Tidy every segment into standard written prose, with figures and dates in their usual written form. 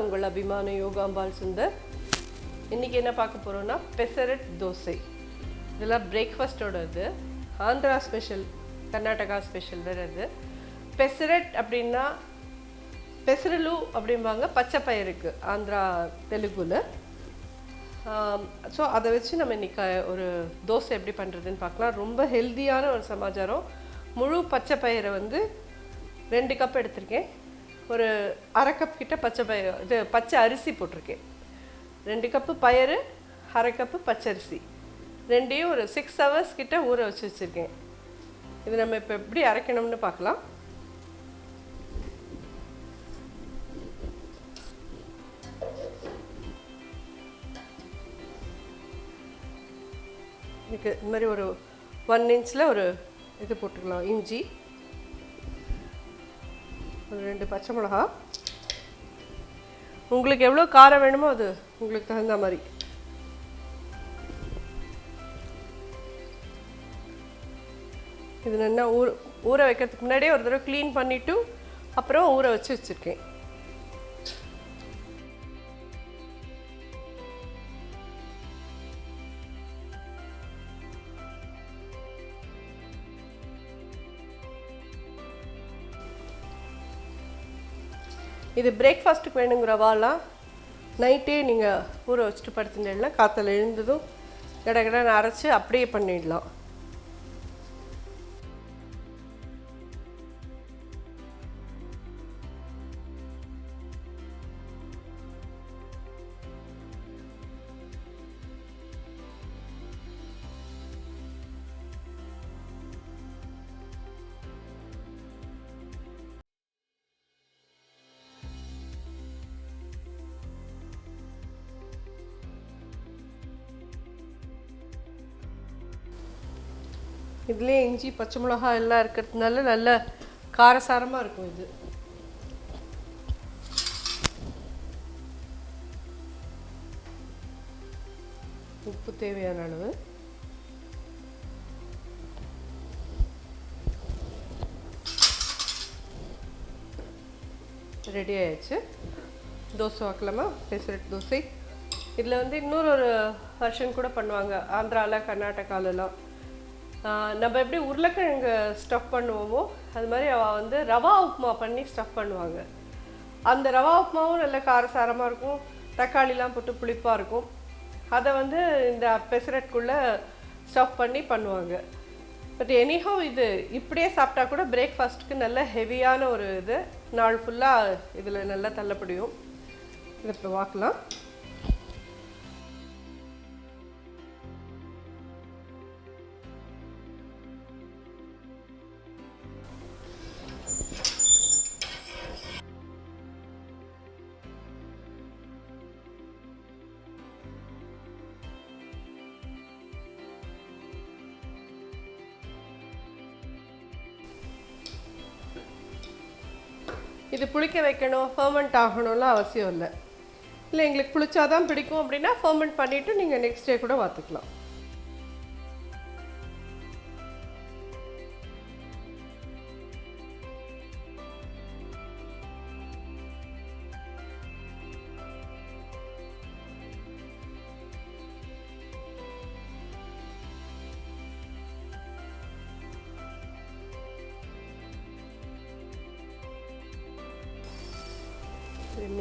உங்கள் அபிமான யோகாம்பால் சுந்தர். இன்றைக்கி என்ன பார்க்க போகிறோன்னா பெசரெட் தோசை. இதெல்லாம் பிரேக்ஃபாஸ்ட்டோட இது. ஆந்திரா ஸ்பெஷல், கர்நாடகா ஸ்பெஷல் வேறு இது. பெசரெட் அப்படின்னா பெசரலு அப்படிம்பாங்க, பச்சை பயிருக்கு ஆந்திரா தெலுங்குல. ஸோ அதை வச்சு நம்ம இன்றைக்கி ஒரு தோசை எப்படி பண்ணுறதுன்னு பார்க்கலாம். ரொம்ப ஹெல்த்தியான ஒரு சமாச்சாரம். முழு பச்சை பயிரை 2 கப் எடுத்திருக்கேன். ஒரு அரை கப் கிட்ட பச்சை அரிசி போட்டிருக்கேன். 2 கப்பு பயிறு, அரை கப்பு பச்சரிசி, ரெண்டையும் ஒரு 6 hours கிட்ட ஊற வச்சு வச்சுருக்கேன். இது நம்ம இப்போ எப்படி அரைக்கணும்னு பார்க்கலாம். இதுக்கு இந்த மாதிரி ஒரு 1 inch ஒரு இது போட்டுக்கலாம். இஞ்சி, ஒரு 2 பச்சை மிளகா. உங்களுக்கு எவ்வளோ காரம் வேணுமோ அது உங்களுக்கு தகுந்த மாதிரி. இது நல்லா ஊற வைக்கிறதுக்கு முன்னாடியே ஒரு தடவை க்ளீன் பண்ணிவிட்டு அப்புறம் ஊற வச்சு வச்சுருக்கேன். இது பிரேக்ஃபாஸ்ட்டுக்கு வேணுங்கிற ரவாலாம் நைட்டே நீங்கள் ஊற வச்சுட்டு படுத்துட்டீங்கன்னா காற்றுல எழுந்ததும் கடகடன்னு அரைச்சி அப்படியே பண்ணிடலாம். இதுலேயே இஞ்சி, பச்சை மிளகா எல்லாம் இருக்கிறதுனால நல்ல காரசாரமாக இருக்கும். இது உப்பு தேவையான அளவு. ரெடி ஆயிடுச்சு. தோசை வாக்கலாமா? பெசரெட் தோசை. இதில் இன்னொரு வெர்ஷன் கூட பண்ணுவாங்க ஆந்திராவில், கர்நாடகாலெலாம். நம்ம எப்படி உருளைக்கிழங்கு ஸ்டஃப் பண்ணுவோமோ அது மாதிரி அவள் ரவா உப்புமா பண்ணி ஸ்டஃப் பண்ணுவாங்க. அந்த ரவா உப்புமாவும் நல்ல காரசாரமாக இருக்கும், தக்காளிலாம் போட்டு புளிப்பாக இருக்கும். அதை இந்த பெசரெட்குள்ளே ஸ்டஃப் பண்ணி பண்ணுவாங்க. பட் எனிஹோ இது இப்படியே சாப்பிட்டா கூட பிரேக்ஃபாஸ்ட்டுக்கு நல்ல ஹெவியான ஒரு இது, நாள் ஃபுல்லாக இதில் நல்லா தள்ளப்படியும். இதை இப்போ பார்க்கலாம். இது புளிக்க வைக்கணும், ஃபர்மெண்ட் ஆகணும்லாம் அவசியம் இல்லை. இல்லை எங்களுக்கு புளிச்சாதான் பிடிக்கும் அப்படின்னா ஃபர்மெண்ட் பண்ணிவிட்டு நீங்கள் நெக்ஸ்ட் டே கூட பார்த்துக்கலாம்.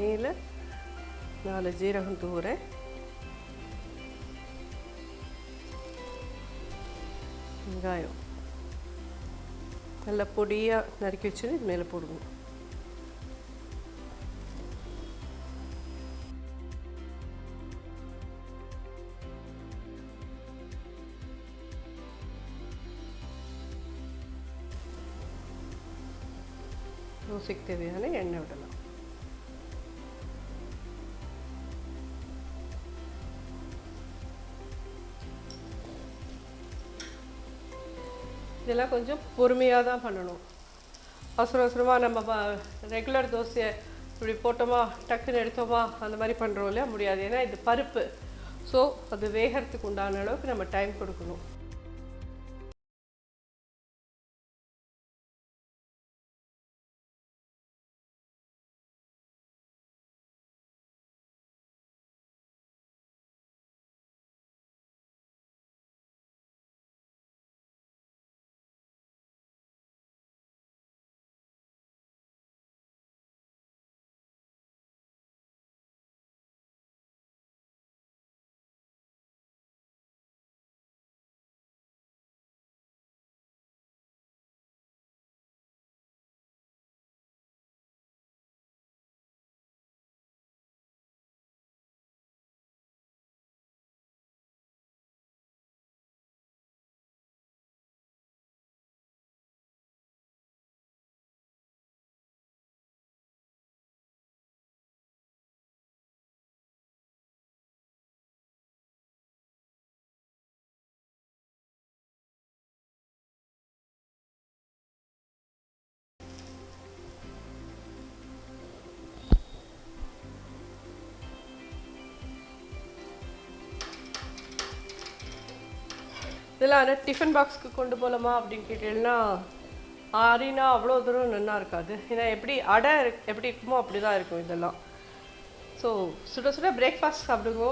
மேலே 4 ஜீரகம் தூவுறேன். வெங்காயம் நல்லா பொடியாக நறுக்கி வச்சு இது மேலே போடுவோம். தோசைக்கு தேவையான எண்ணெய் விடலாம். இதெல்லாம் கொஞ்சம் பொறுமையாக தான் பண்ணணும். அவசரமாக நம்ம ரெகுலர் தோசையை இப்படி போட்டோமா டக்குன்னு எடுத்தோமா அந்த மாதிரி பண்ணுறோம் இல்லையா, முடியாது. ஏன்னா இது பருப்பு. ஸோ அது வேகிறதுக்கு உண்டான அளவுக்கு நம்ம டைம் கொடுக்கணும். இதெல்லாம் ஆனால் டிஃபன் பாக்ஸ்க்கு கொண்டு போகலாமா அப்படின்னு கேட்டீங்கன்னா ஆறினா அவ்வளோ தூரம் நல்லா இருக்காது. ஏன்னா எப்படி அடை எப்படி இருக்குமோ அப்படி தான் இருக்கும் இதெல்லாம். ஸோ சுட சுட பிரேக்ஃபாஸ்ட் சாப்பிடுங்க,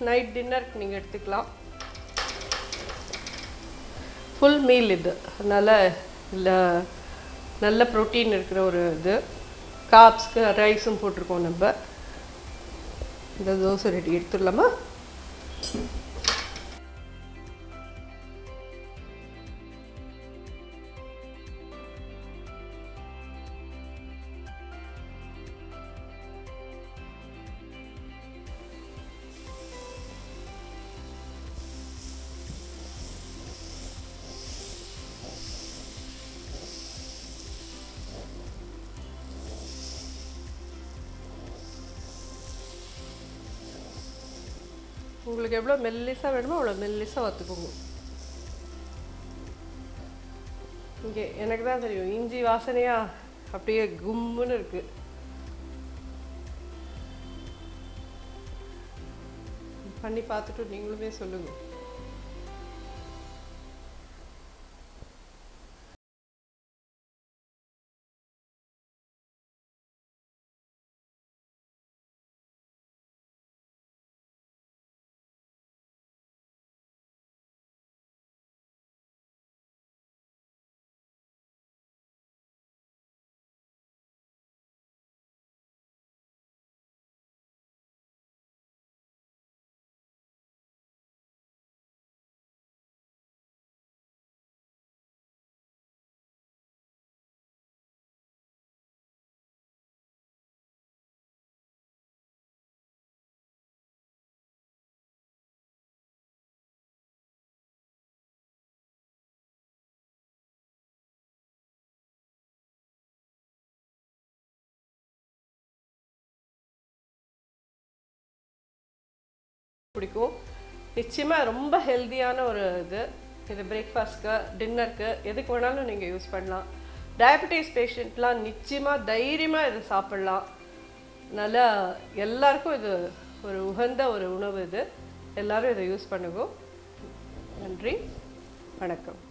நைட் டின்னருக்கு நீங்கள் எடுத்துக்கலாம். ஃபுல் மீல் இது, அதனால் இல்லை நல்ல ப்ரோட்டீன் இருக்கிற ஒரு இது. காப்ஸ்க்கு ரைஸும் போட்டிருக்கோம் நம்ம. இந்த தோசை ரெடி எடுத்துடலாமா? உங்களுக்கு எவ்வளோ மெல்லிசாக வேணுமோ அவ்வளோ மெல்லிசாக வறுத்துக்கோங்க. இங்கே எனக்கு தான் தெரியும், இஞ்சி வாசனையாக அப்படியே கும்முன்னு இருக்குது. பண்ணி பார்த்துட்டு நீங்களுமே சொல்லுங்கள். பிடிக்கும். நிச்சயமாக ரொம்ப ஹெல்த்தியான ஒரு இது பிரேக்ஃபாஸ்ட்க்கு, டின்னருக்கு, எதுக்கு வேணாலும் நீங்கள் யூஸ் பண்ணலாம். டயபெட்டிஸ் பேஷண்ட்லாம் நிச்சயமாக தைரியமாக இதை சாப்பிட்லாம். நல்லா எல்லாருக்கும் இது ஒரு உகந்த ஒரு உணவு. இது எல்லோரும் இதை யூஸ் பண்ணுங்க. நன்றி, வணக்கம்.